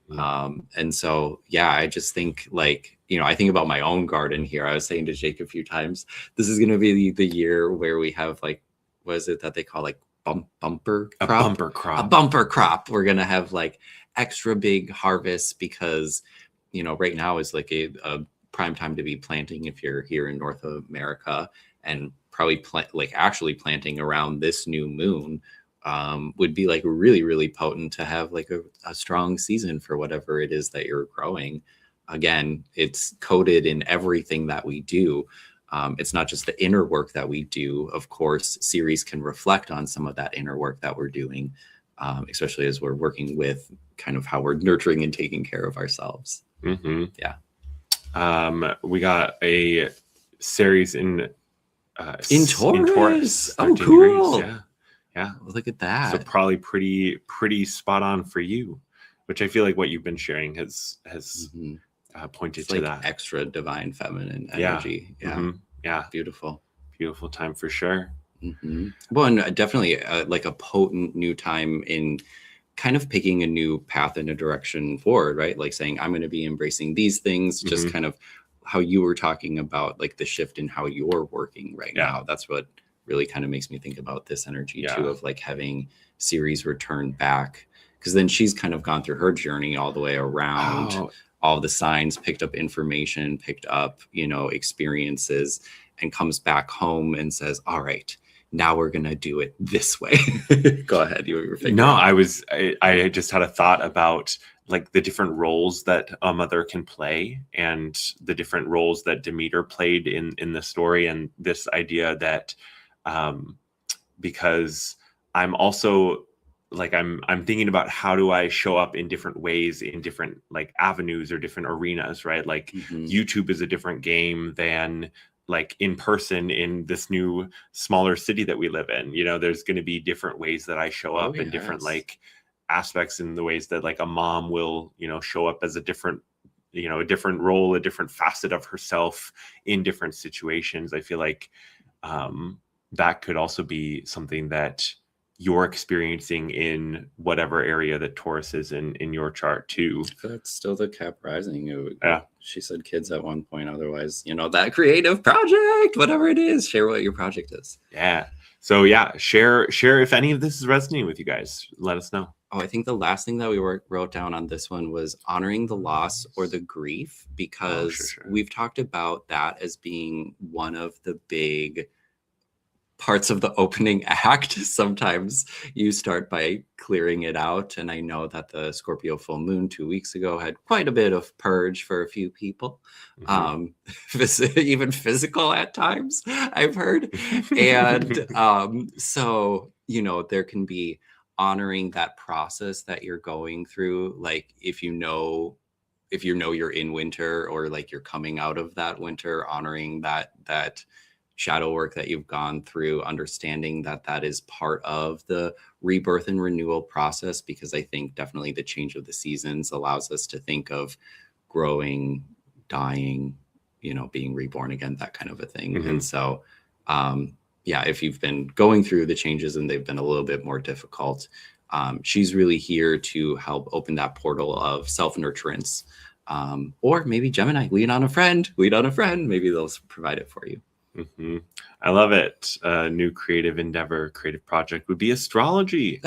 And so, yeah, I just think like, I think about my own garden here. I was saying to Jake a few times, this is going to be the year where we have like, what is it that they call like bumper crop? A bumper crop. We're going to have like extra big harvests because, right now is like a prime time to be planting if you're here in North America, and probably actually planting around this new moon would be like really, really potent to have like a strong season for whatever it is that you're growing. Again, it's coded in everything that we do. It's not just the inner work that we do. Of course, Ceres can reflect on some of that inner work that we're doing, especially as we're working with kind of how we're nurturing and taking care of ourselves. Mm-hmm. Yeah. We got a Ceres in Taurus. Oh, 13 cool. degrees. Yeah. Look at that. So probably pretty spot on for you, which I feel like what you've been sharing has pointed it's to like that extra divine feminine energy. Yeah. Mm-hmm. Yeah. Beautiful Time for sure. Mm-hmm. Well, and definitely like a potent new time in kind of picking a new path and a direction forward, right? Like saying, I'm going to be embracing these things, just kind of how you were talking about, like the shift in how you're working right now. That's what really kind of makes me think about this energy too, of like having Ceres return back, because then she's kind of gone through her journey all the way around all the signs, picked up information, picked up, experiences, and comes back home and says, all right, now we're going to do it this way. Go ahead. You were figuring. No, I just had a thought about like the different roles that a mother can play and the different roles that Demeter played in the story. And this idea that, because I'm also like, I'm thinking about how do I show up in different ways in different like avenues or different arenas, right? Like YouTube is a different game than like in person in this new smaller city that we live in. There's going to be different ways that I show up in different like aspects, in the ways that like a mom will, show up as a different, a different role, a different facet of herself in different situations. I feel like that could also be something that you're experiencing in whatever area that Taurus is in your chart too. That's still the Cap rising. She said kids at one point. Otherwise, that creative project, whatever it is, share what your project is. Yeah. So share if any of this is resonating with you guys. Let us know. Oh, I think the last thing that we wrote down on this one was honoring the loss or the grief, because we've talked about that as being one of the big parts of the opening act. Sometimes you start by clearing it out. And I know that the Scorpio full moon 2 weeks ago had quite a bit of purge for a few people. Even physical at times, I've heard. And so, there can be honoring that process that you're going through. Like if you know you're in winter, or like you're coming out of that winter, honoring that shadow work that you've gone through, understanding that is part of the rebirth and renewal process, because I think definitely the change of the seasons allows us to think of growing, dying, being reborn again, that kind of a thing. And so, if you've been going through the changes and they've been a little bit more difficult, she's really here to help open that portal of self-nurturance. Or maybe Gemini, lean on a friend, maybe they'll provide it for you. I love it. New creative endeavor, creative project would be astrology.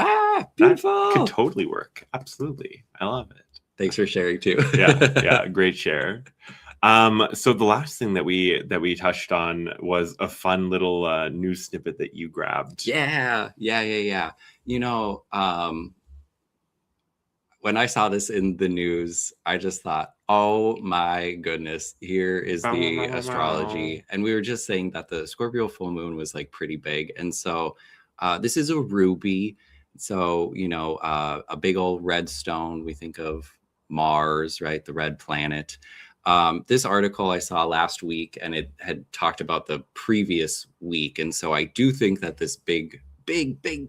Beautiful. That could totally work. Absolutely. I love it. Thanks for sharing too. yeah. Great share. So the last thing that we touched on was a fun little news snippet that you grabbed. Yeah. When I saw this in the news, I just thought, oh my goodness, here is the astrology. And we were just saying that the Scorpio full moon was like pretty big. And so this is a ruby. So, a big old red stone. We think of Mars, right? The red planet. This article I saw last week, and it had talked about the previous week. And so I do think that this big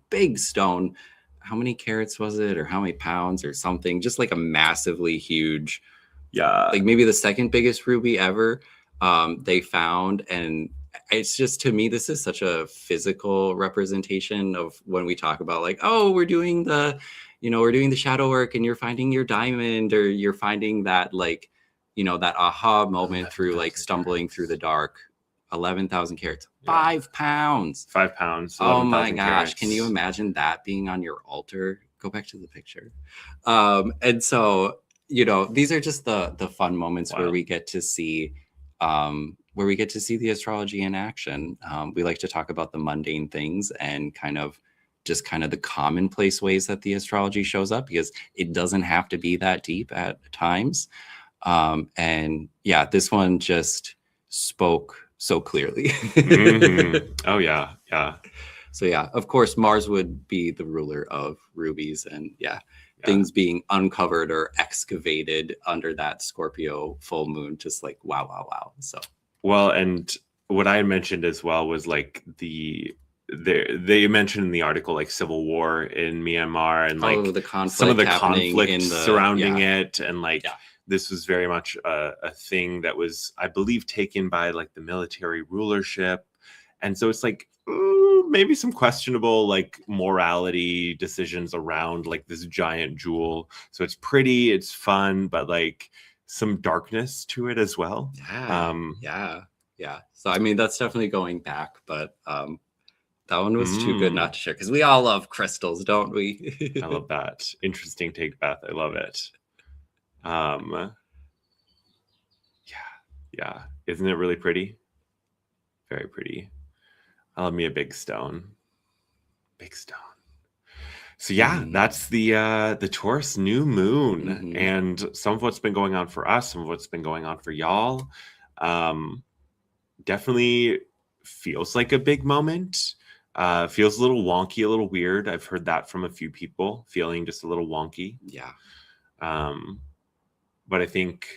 big stone. How many carats was it, or how many pounds or something? Just like a massively huge, like maybe the second biggest ruby ever they found. And it's just, to me, this is such a physical representation of when we talk about like, oh, we're doing the shadow work and you're finding your diamond, or you're finding that, like, that aha moment through like stumbling through the dark. 11,000 carats, 5 pounds. 5 pounds. Oh my gosh. Carats. Can you imagine that being on your altar? Go back to the picture. And so, these are just the fun moments where we get to see the astrology in action. We like to talk about the mundane things and kind of the commonplace ways that the astrology shows up, because it doesn't have to be that deep at times. And yeah, this one just spoke so clearly. Mm-hmm. Oh yeah. So yeah, of course, Mars would be the ruler of rubies, and things being uncovered or excavated under that Scorpio full moon, just like wow. So well, and what I mentioned as well was like they mentioned in the article like civil war in Myanmar, and like the conflict, some of the conflict surrounding it, and like this was very much a thing that was, I believe, taken by like the military rulership. And so it's like maybe some questionable like morality decisions around like this giant jewel. So it's pretty, it's fun, but like some darkness to it as well. Yeah. So I mean, that's definitely going back, but that one was too good not to share, because we all love crystals, don't we? I love that. Interesting take, Beth. I love it. Yeah. Isn't it really pretty? Very pretty. I love me a big stone. So yeah, that's the Taurus new moon, and some of what's been going on for us, some of what's been going on for y'all. Definitely feels like a big moment. Feels a little wonky, a little weird. I've heard that from a few people, feeling just a little wonky. Yeah. But I think,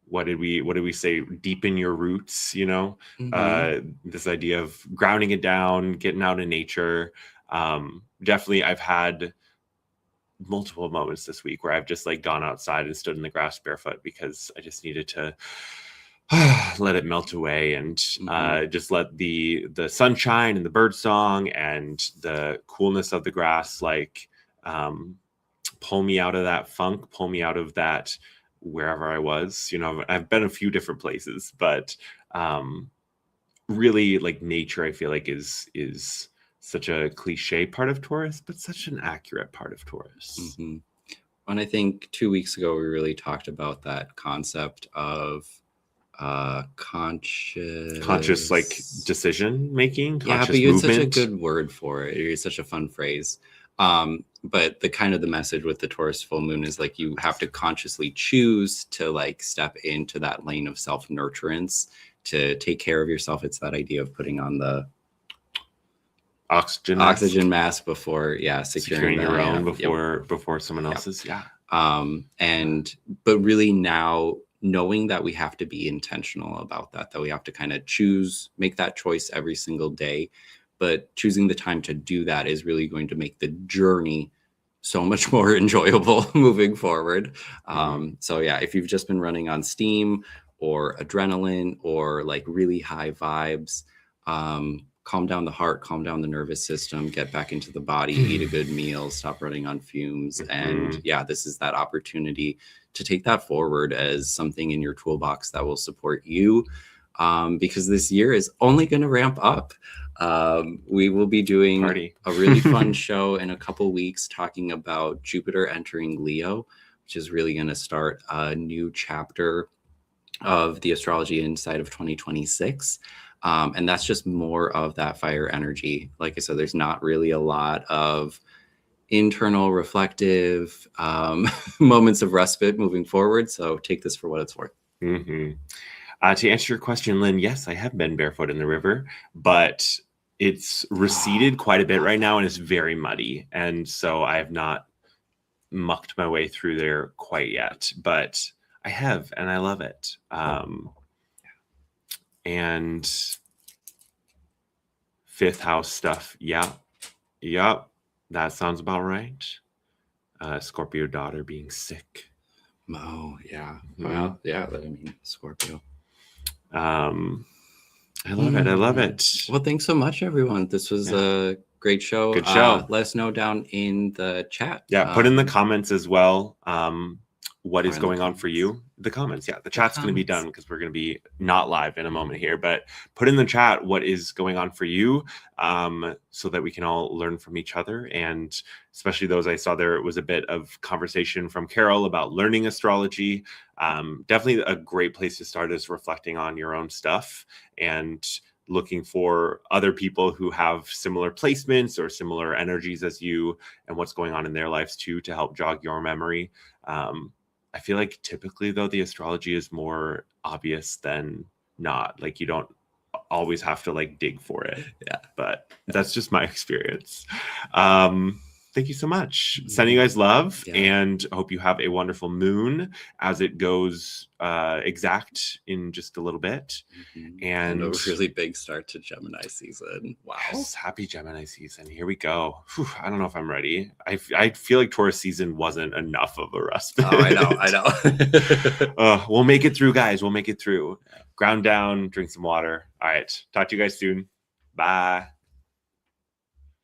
what did we say? Deepen your roots, this idea of grounding it down, getting out in nature. Definitely, I've had multiple moments this week where I've just like gone outside and stood in the grass barefoot, because I just needed to let it melt away, and just let the sunshine and the bird song and the coolness of the grass like pull me out of that funk, pull me out of that wherever I was. I've been a few different places, but really like nature, I feel like is such a cliche part of Taurus, but such an accurate part of Taurus. And I think 2 weeks ago we really talked about that concept of conscious like decision making. Yeah, but it's such a good word for it. It's such a fun phrase. But the message with the Taurus full moon is like, you have to consciously choose to like step into that lane of self-nurturance to take care of yourself. It's that idea of putting on the oxygen mask before securing your own before someone else's. But really now knowing that we have to be intentional about that we have to kind of make that choice every single day. But choosing the time to do that is really going to make the journey so much more enjoyable moving forward. So yeah, if you've just been running on steam or adrenaline or like really high vibes, calm down the heart, calm down the nervous system, get back into the body, eat a good meal, stop running on fumes. And yeah, this is that opportunity to take that forward as something in your toolbox that will support you. Because this year is only going to ramp up. We will be doing a really fun show in a couple weeks talking about Jupiter entering Leo, which is really going to start a new chapter of the astrology inside of 2026. And that's just more of that fire energy. Like I said, there's not really a lot of internal reflective moments of respite moving forward. So take this for what it's worth. To answer your question, Lynn, yes, I have been barefoot in the river, but it's receded quite a bit right now, and it's very muddy. And so I have not mucked my way through there quite yet, but I have, and I love it. And fifth house stuff. Yeah. Yep. That sounds about right. Scorpio daughter being sick. Oh, yeah. Mhm. Well, yeah, I mean, Scorpio. I love it. I love it. Well, thanks so much, everyone. This was a great show. Good show. Let us know down in the chat. Yeah, put in the comments as well. What is in the going on for comments. you? The comments. Yeah, the chat's going to be comments. done because we're going to be not live in a moment here. But put in the chat what is going on for you, so that we can all learn from each other. And especially those I saw there was a bit of conversation from Carol about learning astrology. Definitely a great place to start is reflecting on your own stuff and looking for other people who have similar placements or similar energies as you and what's going on in their lives too to help jog your memory. I feel like typically though the astrology is more obvious than not. Like you don't always have to like dig for it. Yeah. But that's just my experience. Thank you so much. Sending you guys love, and I hope you have a wonderful moon as it goes exact in just a little bit. And a really big start to Gemini season. Wow. Yes, happy Gemini season. Here we go. Whew, I don't know if I'm ready. I feel like Taurus season wasn't enough of a respite. Oh, I know. We'll make it through, guys. We'll make it through. Ground down, drink some water. All right. Talk to you guys soon. Bye.